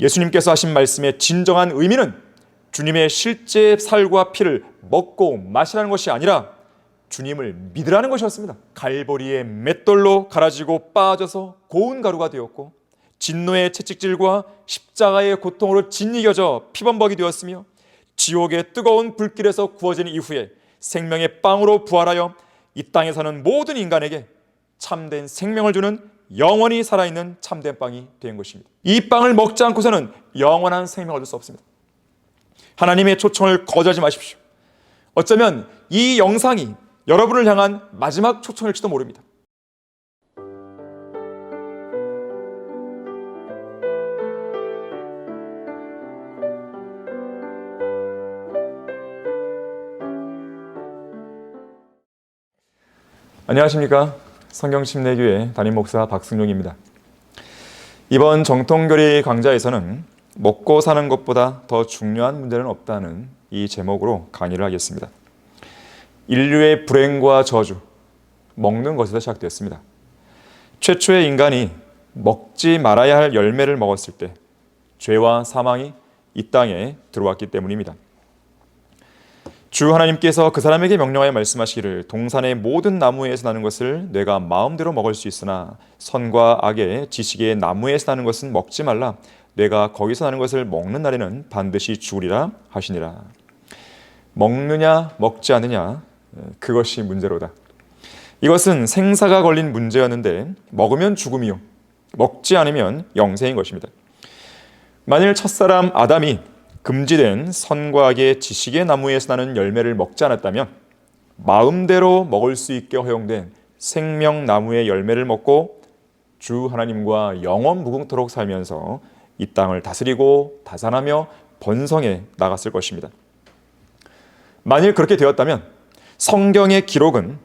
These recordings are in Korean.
예수님께서 하신 말씀의 진정한 의미는 주님의 실제 살과 피를 먹고 마시라는 것이 아니라 주님을 믿으라는 것이었습니다. 갈보리의 맷돌로 갈아지고 빠져서 고운 가루가 되었고 진노의 채찍질과 십자가의 고통으로 짓이겨져 피범벅이 되었으며 지옥의 뜨거운 불길에서 구워진 이후에 생명의 빵으로 부활하여 이 땅에 사는 모든 인간에게 참된 생명을 주는 영원히 살아있는 참된 빵이 된 것입니다. 이 빵을 먹지 않고서는 영원한 생명을 얻을 수 없습니다. 하나님의 초청을 거절하지 마십시오. 어쩌면 이 영상이 여러분을 향한 마지막 초청일지도 모릅니다. 안녕하십니까? 성경침례교회 담임목사 박승용입니다. 이번 정통교리 강좌에서는 먹고 사는 것보다 더 중요한 문제는 없다는 이 제목으로 강의를 하겠습니다. 인류의 불행과 저주, 먹는 것에서 시작되었습니다. 최초의 인간이 먹지 말아야 할 열매를 먹었을 때 죄와 사망이 이 땅에 들어왔기 때문입니다. 주 하나님께서 그 사람에게 명령하여 말씀하시기를 동산의 모든 나무에서 나는 것을 내가 마음대로 먹을 수 있으나 선과 악의 지식의 나무에서 나는 것은 먹지 말라. 내가 거기서 나는 것을 먹는 날에는 반드시 죽으리라 하시니라. 먹느냐 먹지 않느냐 그것이 문제로다. 이것은 생사가 걸린 문제였는데 먹으면 죽음이요 먹지 않으면 영생인 것입니다. 만일 첫사람 아담이 금지된 선과 악의 지식의 나무에서 나는 열매를 먹지 않았다면 마음대로 먹을 수 있게 허용된 생명나무의 열매를 먹고 주 하나님과 영원 무궁토록 살면서 이 땅을 다스리고 다산하며 번성해 나갔을 것입니다. 만일 그렇게 되었다면 성경의 기록은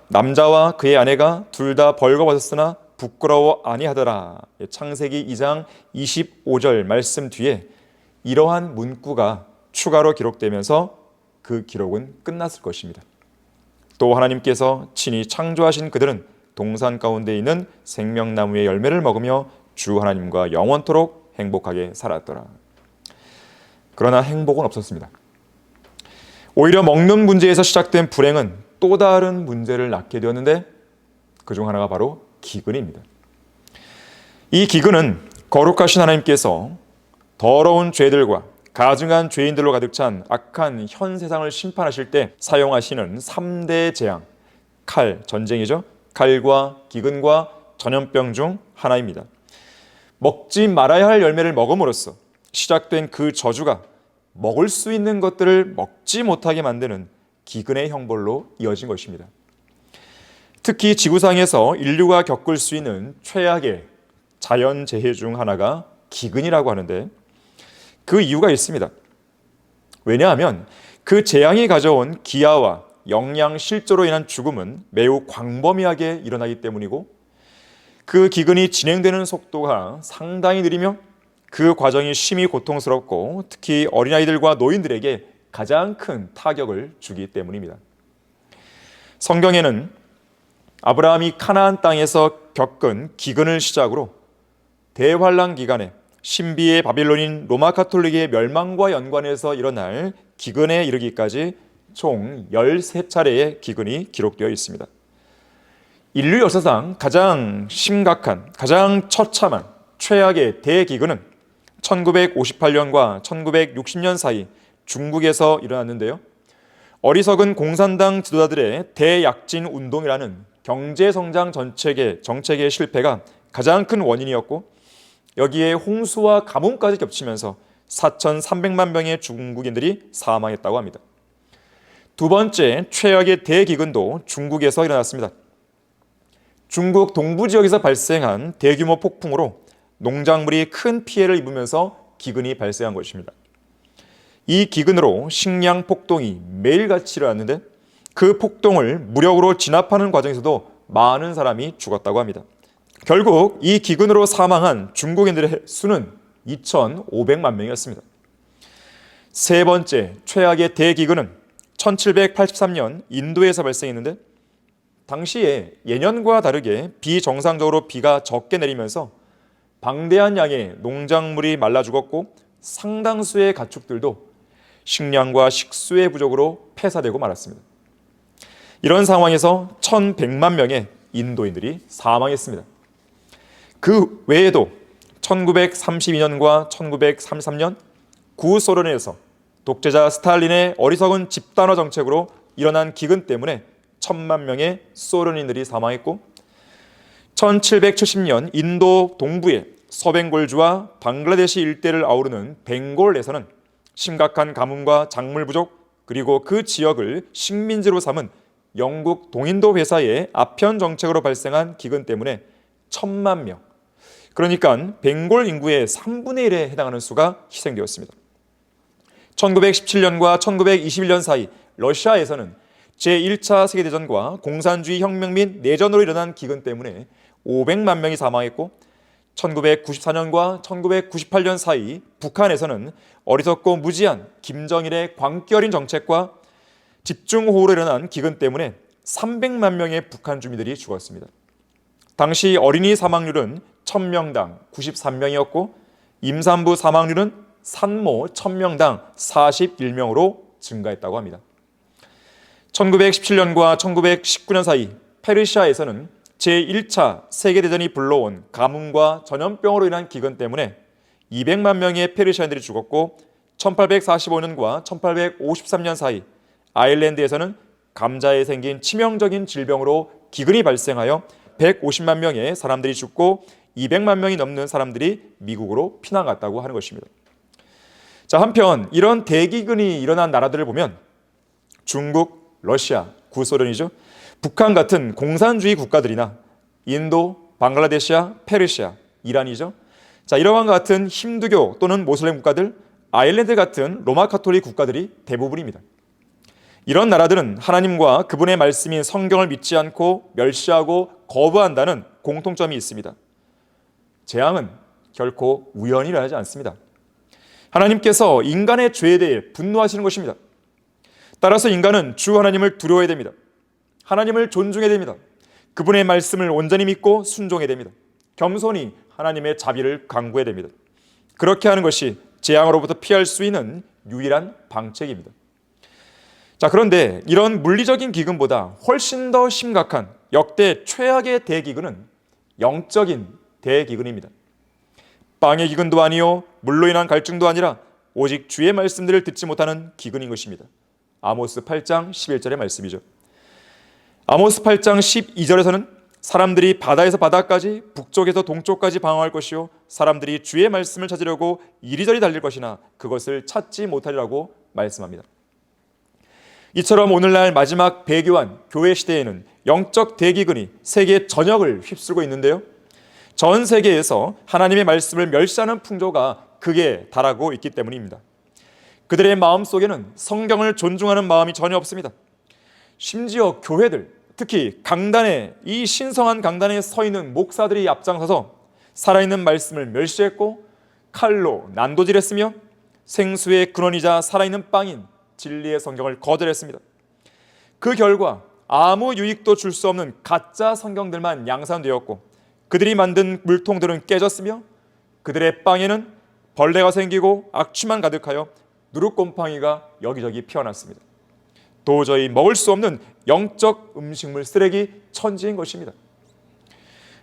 남자와 그의 아내가 둘 다 벌거벗었으나 부끄러워 아니하더라. 창세기 2장 25절 말씀 뒤에 이러한 문구가 추가로 기록되면서 그 기록은 끝났을 것입니다. 또 하나님께서 친히 창조하신 그들은 동산 가운데 있는 생명나무의 열매를 먹으며 주 하나님과 영원토록 행복하게 살았더라. 그러나 행복은 없었습니다. 오히려 먹는 문제에서 시작된 불행은 또 다른 문제를 낳게 되었는데 그중 하나가 바로 기근입니다. 이 기근은 거룩하신 하나님께서 더러운 죄들과 가증한 죄인들로 가득 찬 악한 현 세상을 심판하실 때 사용하시는 3대 재앙, 전쟁이죠. 칼과 기근과 전염병 중 하나입니다. 먹지 말아야 할 열매를 먹음으로써 시작된 그 저주가 먹을 수 있는 것들을 먹지 못하게 만드는 기근의 형벌로 이어진 것입니다. 특히 지구상에서 인류가 겪을 수 있는 최악의 자연재해 중 하나가 기근이라고 하는데 그 이유가 있습니다. 왜냐하면 그 재앙이 가져온 기아와 영양 실조로 인한 죽음은 매우 광범위하게 일어나기 때문이고 그 기근이 진행되는 속도가 상당히 느리며 그 과정이 심히 고통스럽고 특히 어린아이들과 노인들에게 가장 큰 타격을 주기 때문입니다. 성경에는 아브라함이 가나안 땅에서 겪은 기근을 시작으로 대환란 기간에 신비의 바빌론인 로마 가톨릭의 멸망과 연관해서 일어날 기근에 이르기까지 총 13차례의 기근이 기록되어 있습니다. 인류 역사상 가장 심각한, 가장 처참한 최악의 대기근은 1958년과 1960년 사이 중국에서 일어났는데요. 어리석은 공산당 지도자들의 대약진 운동이라는 경제성장 정책의 실패가 가장 큰 원인이었고 여기에 홍수와 가뭄까지 겹치면서 4,300만 명의 중국인들이 사망했다고 합니다. 두 번째 최악의 대기근도 중국에서 일어났습니다. 중국 동부 지역에서 발생한 대규모 폭풍으로 농작물이 큰 피해를 입으면서 기근이 발생한 것입니다. 이 기근으로 식량 폭동이 매일같이 일어났는데 그 폭동을 무력으로 진압하는 과정에서도 많은 사람이 죽었다고 합니다. 결국 이 기근으로 사망한 중국인들의 수는 2,500만 명이었습니다. 세 번째 최악의 대기근은 1783년 인도에서 발생했는데 당시에 예년과 다르게 비정상적으로 비가 적게 내리면서 방대한 양의 농작물이 말라 죽었고 상당수의 가축들도 식량과 식수의 부족으로 폐사되고 말았습니다. 이런 상황에서 1,100만 명의 인도인들이 사망했습니다. 그 외에도 1932년과 1933년 구소련에서 독재자 스탈린의 어리석은 집단화 정책으로 일어난 기근 때문에 1,000만 명의 소련인들이 사망했고 1770년 인도 동부의 서벵골주와 방글라데시 일대를 아우르는 벵골에서는 심각한 가뭄과 작물 부족 그리고 그 지역을 식민지로 삼은 영국 동인도 회사의 아편 정책으로 발생한 기근 때문에 1,000만 명, 그러니까 벵골 인구의 3분의 1에 해당하는 수가 희생되었습니다. 1917년과 1921년 사이 러시아에서는 제1차 세계대전과 공산주의 혁명 및 내전으로 일어난 기근 때문에 500만 명이 사망했고 1994년과 1998년 사이 북한에서는 어리석고 무지한 김정일의 광기 어린 정책과 집중호우로 일어난 기근 때문에 300만 명의 북한 주민들이 죽었습니다. 당시 어린이 사망률은 1000명당 93명이었고 임산부 사망률은 산모 1000명당 41명으로 증가했다고 합니다. 1917년과 1919년 사이 페르시아에서는 제1차 세계대전이 불러온 가뭄과 전염병으로 인한 기근 때문에 200만 명의 페르시아인들이 죽었고 1845년과 1853년 사이 아일랜드에서는 감자에 생긴 치명적인 질병으로 기근이 발생하여 150만 명의 사람들이 죽고 200만 명이 넘는 사람들이 미국으로 피난 갔다고 하는 것입니다. 자, 한편 이런 대기근이 일어난 나라들을 보면 중국, 러시아, 구소련이죠. 북한 같은 공산주의 국가들이나 인도, 방글라데시아, 페르시아, 이란이죠. 자, 이러한 같은 힌두교 또는 모슬렘 국가들, 아일랜드 같은 로마 카톨릭 국가들이 대부분입니다. 이런 나라들은 하나님과 그분의 말씀인 성경을 믿지 않고 멸시하고 거부한다는 공통점이 있습니다. 재앙은 결코 우연히 일어나지 않습니다. 하나님께서 인간의 죄에 대해 분노하시는 것입니다. 따라서 인간은 주 하나님을 두려워해야 됩니다. 하나님을 존중해야 됩니다. 그분의 말씀을 온전히 믿고 순종해야 됩니다. 겸손히 하나님의 자비를 간구해야 됩니다. 그렇게 하는 것이 재앙으로부터 피할 수 있는 유일한 방책입니다. 자, 그런데 이런 물리적인 기근보다 훨씬 더 심각한 역대 최악의 대기근은 영적인 대기근입니다. 빵의 기근도 아니요 물로 인한 갈증도 아니라 오직 주의 말씀들을 듣지 못하는 기근인 것입니다. 아모스 8장 11절의 말씀이죠. 아모스 8장 12절에서는 사람들이 바다에서 바다까지 북쪽에서 동쪽까지 방황할 것이요 사람들이 주의 말씀을 찾으려고 이리저리 달릴 것이나 그것을 찾지 못하리라고 말씀합니다. 이처럼 오늘날 마지막 배교한 교회 시대에는 영적 대기근이 세계 전역을 휩쓸고 있는데요. 전 세계에서 하나님의 말씀을 멸시하는 풍조가 극에 달하고 있기 때문입니다. 그들의 마음속에는 성경을 존중하는 마음이 전혀 없습니다. 심지어 교회들, 특히 강단에, 이 신성한 강단에 서 있는 목사들이 앞장서서 살아있는 말씀을 멸시했고 칼로 난도질했으며 생수의 근원이자 살아있는 빵인 진리의 성경을 거절했습니다. 그 결과 아무 유익도 줄 수 없는 가짜 성경들만 양산되었고 그들이 만든 물통들은 깨졌으며 그들의 빵에는 벌레가 생기고 악취만 가득하여 누룩곰팡이가 여기저기 피어났습니다. 도저히 먹을 수 없는 영적 음식물 쓰레기 천지인 것입니다.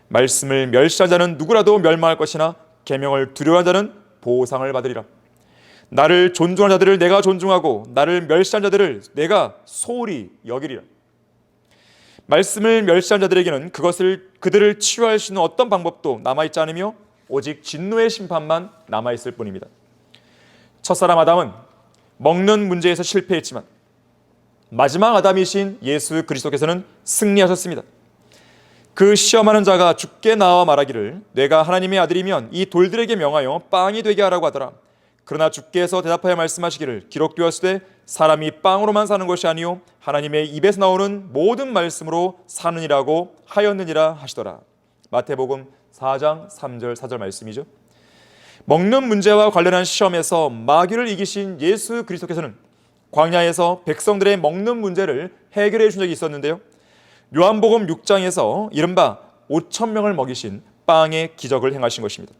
말씀을 멸시한 자는 누구라도 멸망할 것이나 계명을 두려워한 자는 보상을 받으리라. 나를 존중하는 자들을 내가 존중하고 나를 멸시한 자들을 내가 소홀히 여기리라. 말씀을 멸시한 자들에게는 그들을 치유할 수 있는 어떤 방법도 남아있지 않으며 오직 진노의 심판만 남아있을 뿐입니다. 첫사람 아담은 먹는 문제에서 실패했지만 마지막 아담이신 예수 그리스도께서는 승리하셨습니다. 그 시험하는 자가 주께 나와 말하기를 내가 하나님의 아들이면 이 돌들에게 명하여 빵이 되게 하라고 하더라. 그러나 주께서 대답하여 말씀하시기를 기록되었으되 사람이 빵으로만 사는 것이 아니요 하나님의 입에서 나오는 모든 말씀으로 사느니라고 하였느니라 하시더라. 마태복음 4장 3절 4절 말씀이죠. 먹는 문제와 관련한 시험에서 마귀를 이기신 예수 그리스도께서는 광야에서 백성들의 먹는 문제를 해결해 준 적이 있었는데요. 요한복음 6장에서 이른바 5,000명을 먹이신 빵의 기적을 행하신 것입니다.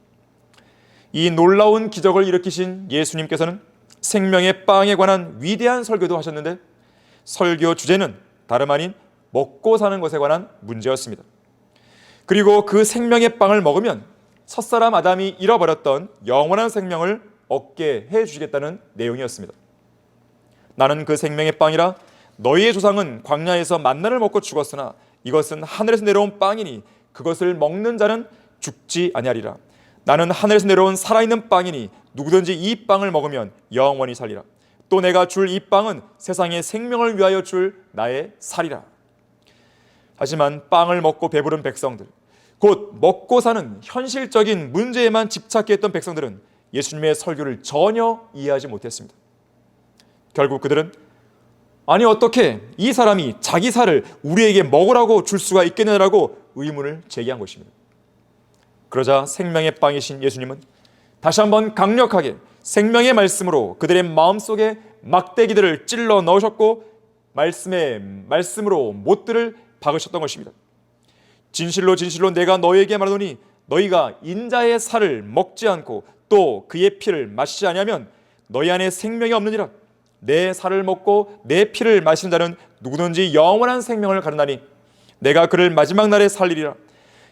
이 놀라운 기적을 일으키신 예수님께서는 생명의 빵에 관한 위대한 설교도 하셨는데, 설교 주제는 다름 아닌 먹고 사는 것에 관한 문제였습니다. 그리고 그 생명의 빵을 먹으면 첫사람 아담이 잃어버렸던 영원한 생명을 얻게 해주시겠다는 내용이었습니다. 나는 그 생명의 빵이라. 너희의 조상은 광야에서 만나를 먹고 죽었으나 이것은 하늘에서 내려온 빵이니 그것을 먹는 자는 죽지 아니하리라. 나는 하늘에서 내려온 살아있는 빵이니 누구든지 이 빵을 먹으면 영원히 살리라. 또 내가 줄 이 빵은 세상의 생명을 위하여 줄 나의 살이라. 하지만 빵을 먹고 배부른 백성들, 곧 먹고 사는 현실적인 문제에만 집착했던 백성들은 예수님의 설교를 전혀 이해하지 못했습니다. 결국 그들은 아니 어떻게 이 사람이 자기 살을 우리에게 먹으라고 줄 수가 있겠느냐라고 의문을 제기한 것입니다. 그러자 생명의 빵이신 예수님은 다시 한번 강력하게 생명의 말씀으로 그들의 마음속에 막대기들을 찔러 넣으셨고 말씀으로 못들을 박으셨던 것입니다. 진실로 진실로 내가 너희에게 말하노니 너희가 인자의 살을 먹지 않고 또 그의 피를 마시지 아니하면 너희 안에 생명이 없느니라. 내 살을 먹고 내 피를 마시는 자는 누구든지 영원한 생명을 가르나니 내가 그를 마지막 날에 살리리라.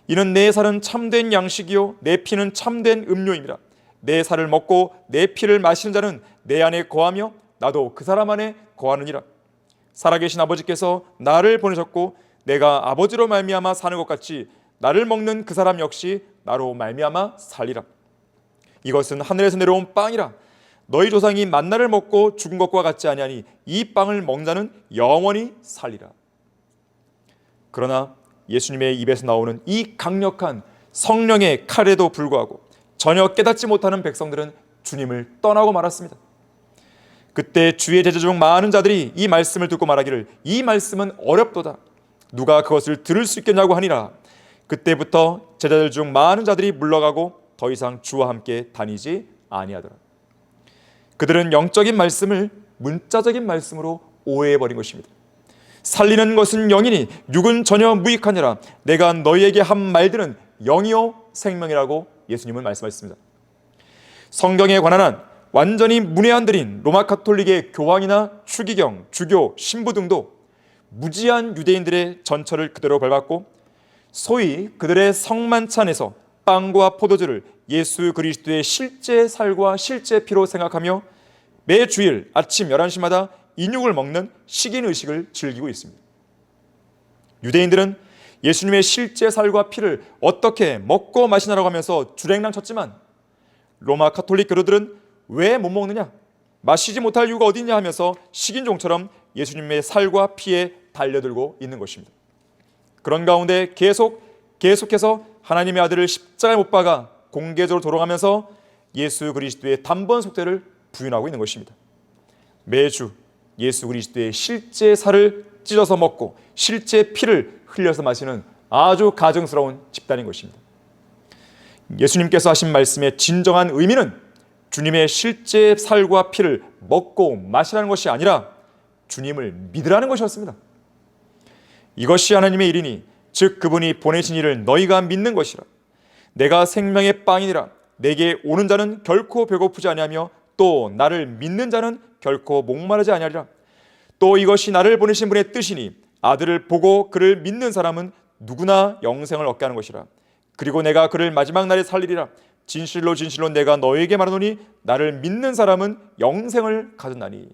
이는 내 살은 참된 양식이요 내 피는 참된 음료입니다. 내 살을 먹고 내 피를 마시는 자는 내 안에 거하며 나도 그 사람 안에 거하느니라. 살아계신 아버지께서 나를 보내셨고 내가 아버지로 말미암아 사는 것 같이 나를 먹는 그 사람 역시 나로 말미암아 살리라. 이것은 하늘에서 내려온 빵이라. 너희 조상이 만나를 먹고 죽은 것과 같지 아니하니 이 빵을 먹는 자는 영원히 살리라. 그러나 예수님의 입에서 나오는 이 강력한 성령의 칼에도 불구하고 전혀 깨닫지 못하는 백성들은 주님을 떠나고 말았습니다. 그때 주의 제자 중 많은 자들이 이 말씀을 듣고 말하기를 이 말씀은 어렵도다. 누가 그것을 들을 수 있겠냐고 하니라. 그때부터 제자들 중 많은 자들이 물러가고 더 이상 주와 함께 다니지 아니하더라. 그들은 영적인 말씀을 문자적인 말씀으로 오해해버린 것입니다. 살리는 것은 영이니 육은 전혀 무익하니라. 내가 너희에게 한 말들은 영이요 생명이라고 예수님은 말씀하셨습니다. 성경에 관한 한 완전히 문외한들인 로마 가톨릭의 교황이나 추기경, 주교, 신부 등도 무지한 유대인들의 전철을 그대로 밟았고 소위 그들의 성만찬에서 빵과 포도주를 예수 그리스도의 실제 살과 실제 피로 생각하며 매 주일 아침 11시마다 인육을 먹는 식인의식을 즐기고 있습니다. 유대인들은 예수님의 실제 살과 피를 어떻게 먹고 마시냐라고 하면서 주랭랑 쳤지만 로마 가톨릭 교도들은 왜 못 먹느냐? 마시지 못할 이유가 어디 있냐 하면서 식인종처럼 예수님의 살과 피에 달려들고 있는 것입니다. 그런 가운데 계속해서 하나님의 아들을 십자가에 못 박아 공개적으로 돌아가면서 예수 그리스도의 단번 속죄를 부인하고 있는 것입니다. 매주 예수 그리스도의 실제 살을 찢어서 먹고 실제 피를 흘려서 마시는 아주 가증스러운 집단인 것입니다. 예수님께서 하신 말씀의 진정한 의미는 주님의 실제 살과 피를 먹고 마시라는 것이 아니라 주님을 믿으라는 것이었습니다. 이것이 하나님의 일이니 즉 그분이 보내신 이를 너희가 믿는 것이라. 내가 생명의 빵이니라. 내게 오는 자는 결코 배고프지 아니하며 또 나를 믿는 자는 결코 목마르지 아니하리라. 또 이것이 나를 보내신 분의 뜻이니 아들을 보고 그를 믿는 사람은 누구나 영생을 얻게 하는 것이라. 그리고 내가 그를 마지막 날에 살리리라. 진실로 진실로 내가 너에게 말하노니 나를 믿는 사람은 영생을 가졌나니.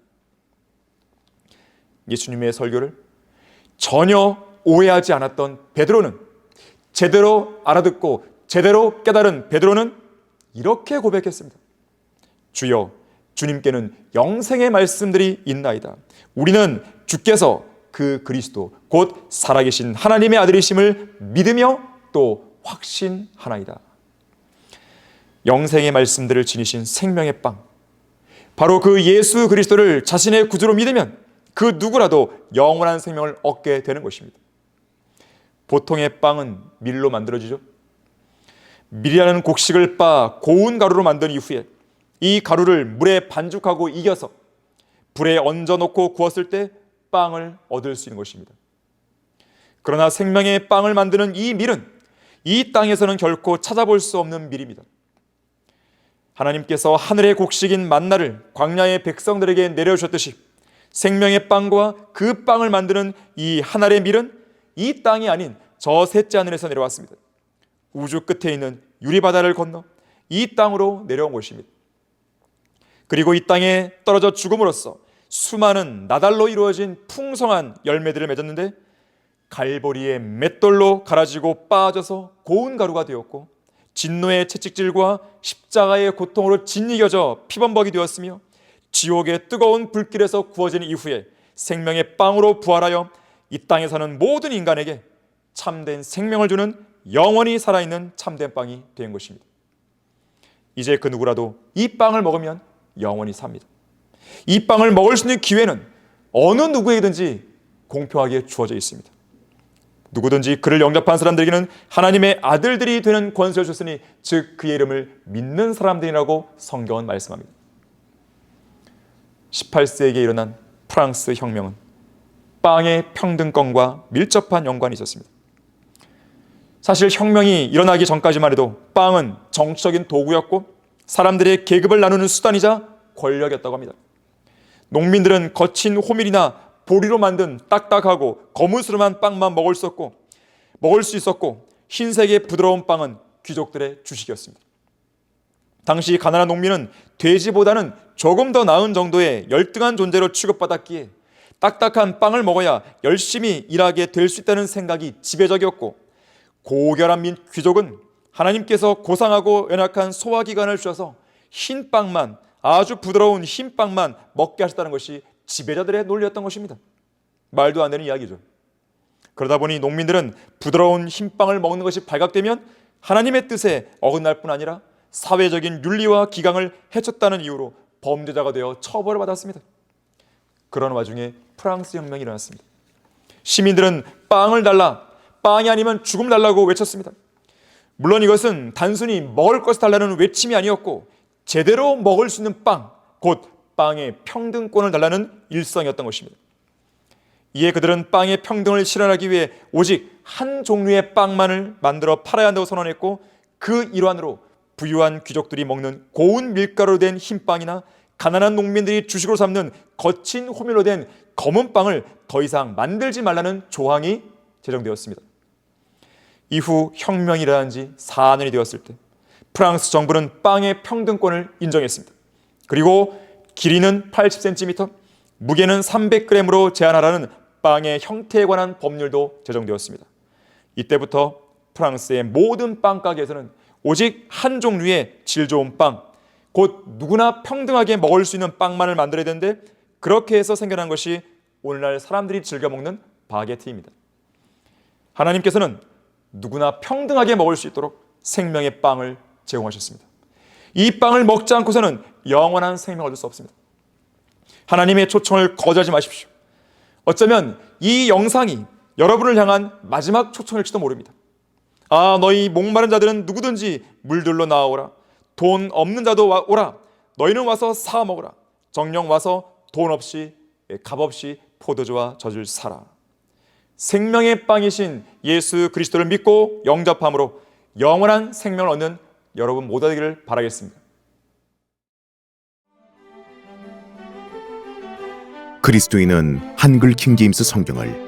예수님의 설교를 전혀 오해하지 않았던 베드로는, 제대로 알아듣고 제대로 깨달은 베드로는 이렇게 고백했습니다. 주여, 주님께는 영생의 말씀들이 있나이다. 우리는 주께서 그 그리스도 곧 살아계신 하나님의 아들이심을 믿으며 또 확신하나이다. 영생의 말씀들을 지니신 생명의 빵, 바로 그 예수 그리스도를 자신의 구주로 믿으면 그 누구라도 영원한 생명을 얻게 되는 것입니다. 보통의 빵은 밀로 만들어지죠. 밀이라는 곡식을 빻아 고운 가루로 만든 이후에 이 가루를 물에 반죽하고 이겨서 불에 얹어놓고 구웠을 때 빵을 얻을 수 있는 것입니다. 그러나 생명의 빵을 만드는 이 밀은 이 땅에서는 결코 찾아볼 수 없는 밀입니다. 하나님께서 하늘의 곡식인 만나를 광야의 백성들에게 내려주셨듯이 생명의 빵과 그 빵을 만드는 이 하늘의 밀은 이 땅이 아닌 저 셋째 하늘에서 내려왔습니다. 우주 끝에 있는 유리바다를 건너 이 땅으로 내려온 것입니다. 그리고 이 땅에 떨어져 죽음으로써 수많은 나달로 이루어진 풍성한 열매들을 맺었는데 갈보리의 맷돌로 갈아지고 빠져서 고운 가루가 되었고 진노의 채찍질과 십자가의 고통으로 짓이겨져 피범벅이 되었으며 지옥의 뜨거운 불길에서 구워진 이후에 생명의 빵으로 부활하여 이 땅에 사는 모든 인간에게 참된 생명을 주는 영원히 살아있는 참된 빵이 된 것입니다. 이제 그 누구라도 이 빵을 먹으면 영원히 삽니다. 이 빵을 먹을 수 있는 기회는 어느 누구에게든지 공평하게 주어져 있습니다. 누구든지 그를 영접한 사람들에게는 하나님의 아들들이 되는 권세를 줬으니 즉 그의 이름을 믿는 사람들이라고 성경은 말씀합니다. 18세기에 일어난 프랑스 혁명은 빵의 평등권과 밀접한 연관이 있었습니다. 사실 혁명이 일어나기 전까지만 해도 빵은 정치적인 도구였고 사람들의 계급을 나누는 수단이자 권력이었다고 합니다. 농민들은 거친 호밀이나 보리로 만든 딱딱하고 거무스름한 빵만 먹을 수 있었고 흰색의 부드러운 빵은 귀족들의 주식이었습니다. 당시 가난한 농민은 돼지보다는 조금 더 나은 정도의 열등한 존재로 취급받았기에 딱딱한 빵을 먹어야 열심히 일하게 될 수 있다는 생각이 지배적이었고 고결한 귀족은 하나님께서 고상하고 연약한 소화기관을 주셔서 흰 빵만, 아주 부드러운 흰 빵만 먹게 하셨다는 것이 지배자들의 논리였던 것입니다. 말도 안 되는 이야기죠. 그러다 보니 농민들은 부드러운 흰 빵을 먹는 것이 발각되면 하나님의 뜻에 어긋날 뿐 아니라 사회적인 윤리와 기강을 해쳤다는 이유로 범죄자가 되어 처벌을 받았습니다. 그런 와중에 프랑스 혁명이 일어났습니다. 시민들은 빵을 달라, 빵이 아니면 죽음 달라고 외쳤습니다. 물론 이것은 단순히 먹을 것을 달라는 외침이 아니었고 제대로 먹을 수 있는 빵, 곧 빵의 평등권을 달라는 일성이었던 것입니다. 이에 그들은 빵의 평등을 실현하기 위해 오직 한 종류의 빵만을 만들어 팔아야 한다고 선언했고 그 일환으로 부유한 귀족들이 먹는 고운 밀가루로 된 흰빵이나 가난한 농민들이 주식으로 삼는 거친 호밀로 된 검은 빵을 더 이상 만들지 말라는 조항이 제정되었습니다. 이후 혁명이 일어난 지 4년이 되었을 때 프랑스 정부는 빵의 평등권을 인정했습니다. 그리고 길이는 80cm, 무게는 300g으로 제한하라는 빵의 형태에 관한 법률도 제정되었습니다. 이때부터 프랑스의 모든 빵가게에서는 오직 한 종류의 질 좋은 빵, 곧 누구나 평등하게 먹을 수 있는 빵만을 만들어야 되는데 그렇게 해서 생겨난 것이 오늘날 사람들이 즐겨 먹는 바게트입니다. 하나님께서는 누구나 평등하게 먹을 수 있도록 생명의 빵을 제공하셨습니다. 이 빵을 먹지 않고서는 영원한 생명을 얻을 수 없습니다. 하나님의 초청을 거절하지 마십시오. 어쩌면 이 영상이 여러분을 향한 마지막 초청일지도 모릅니다. 아, 너희 목마른 자들은 누구든지 물들러 나오라. 돈 없는 자도 오라. 너희는 와서 사 먹으라. 정령 와서 돈 없이 값 없이 포도주와 젖을 사라. 생명의 빵이신 예수 그리스도를 믿고 영접함으로 영원한 생명을 얻는 여러분 모두 되기를 바라겠습니다. 그리스도인은 한글 킹제임스 성경을